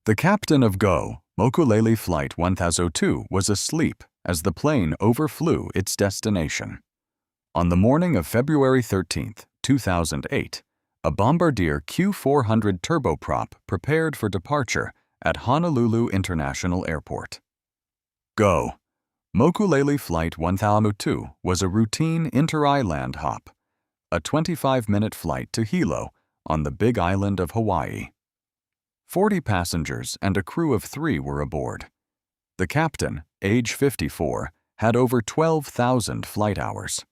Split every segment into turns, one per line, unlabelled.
The captain of Go, Mokulele Flight 1002 was asleep as the plane overflew its destination. On the morning of February 13, 2008, a Bombardier Q400 turboprop prepared for departure at Honolulu International Airport. Go, Mokulele Flight 1002 was a routine interisland hop, a 25-minute flight to Hilo on the Big Island of Hawaii. 40 passengers and a crew of 3 were aboard. The captain, age 54, had over 12,000 flight hours.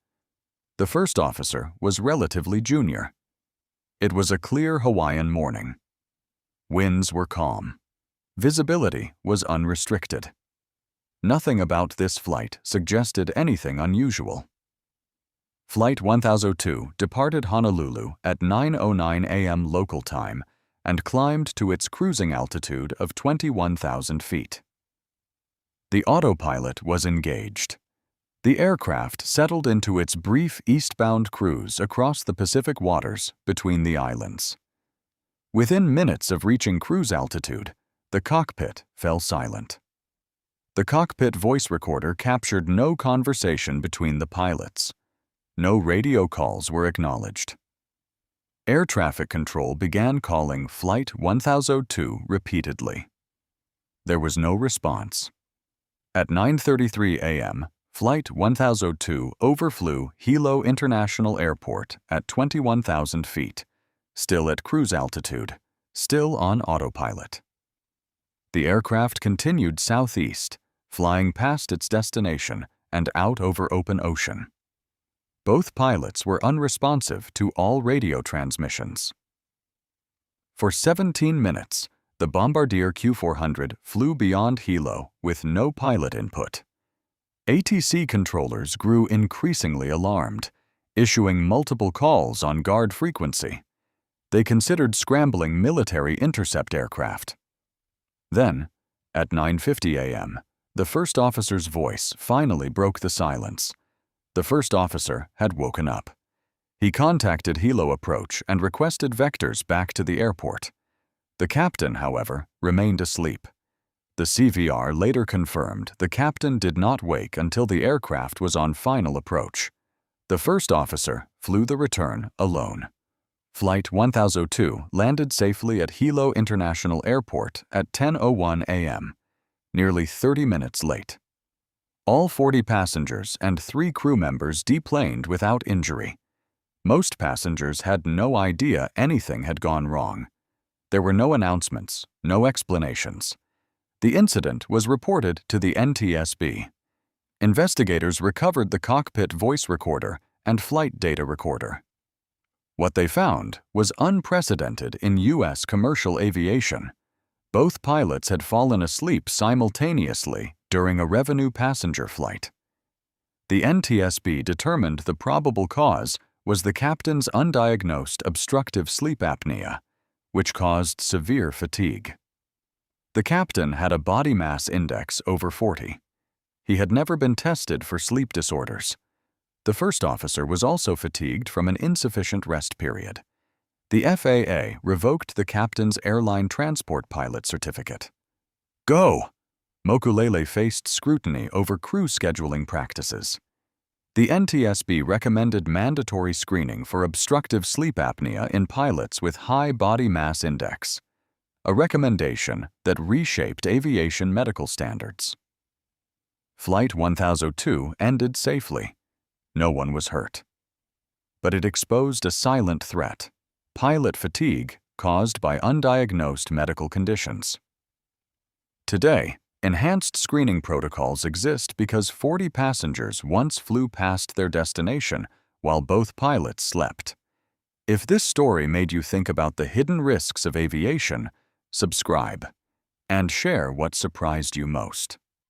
The first officer was relatively junior. It was a clear Hawaiian morning. Winds were calm. Visibility was unrestricted. Nothing about this flight suggested anything unusual. Flight 1002 departed Honolulu at 9:09 a.m. local time and climbed to its cruising altitude of 21,000 feet. The autopilot was engaged. The aircraft settled into its brief eastbound cruise across the Pacific waters between the islands. Within minutes of reaching cruise altitude, the cockpit fell silent. The cockpit voice recorder captured no conversation between the pilots. No radio calls were acknowledged. Air traffic control began calling Flight 1002 repeatedly. There was no response. At 9:33 a.m., Flight 1002 overflew Hilo International Airport at 21,000 feet, still at cruise altitude, still on autopilot. The aircraft continued southeast, flying past its destination and out over open ocean. Both pilots were unresponsive to all radio transmissions. For 17 minutes, the Bombardier Q400 flew beyond Hilo with no pilot input. ATC controllers grew increasingly alarmed, issuing multiple calls on guard frequency. They considered scrambling military intercept aircraft. Then, at 9:50 a.m., the first officer's voice finally broke the silence. The first officer had woken up. He contacted Hilo Approach and requested vectors back to the airport. The captain, however, remained asleep. The CVR later confirmed the captain did not wake until the aircraft was on final approach. The first officer flew the return alone. Flight 1002 landed safely at Hilo International Airport at 10:01 a.m., nearly 30 minutes late. All 40 passengers and 3 crew members deplaned without injury. Most passengers had no idea anything had gone wrong. There were no announcements, no explanations. The incident was reported to the NTSB. Investigators recovered the cockpit voice recorder and flight data recorder. What they found was unprecedented in U.S. commercial aviation. Both pilots had fallen asleep simultaneously during a revenue passenger flight. The NTSB determined the probable cause was the captain's undiagnosed obstructive sleep apnea, which caused severe fatigue. The captain had a body mass index over 40. He had never been tested for sleep disorders. The first officer was also fatigued from an insufficient rest period. The FAA revoked the captain's airline transport pilot certificate. Go! Mokulele faced scrutiny over crew scheduling practices. The NTSB recommended mandatory screening for obstructive sleep apnea in pilots with high body mass index, a recommendation that reshaped aviation medical standards. Flight 1002 ended safely. No one was hurt. But it exposed a silent threat: pilot fatigue caused by undiagnosed medical conditions. Today, enhanced screening protocols exist because 40 passengers once flew past their destination while both pilots slept. If this story made you think about the hidden risks of aviation, subscribe and share what surprised you most.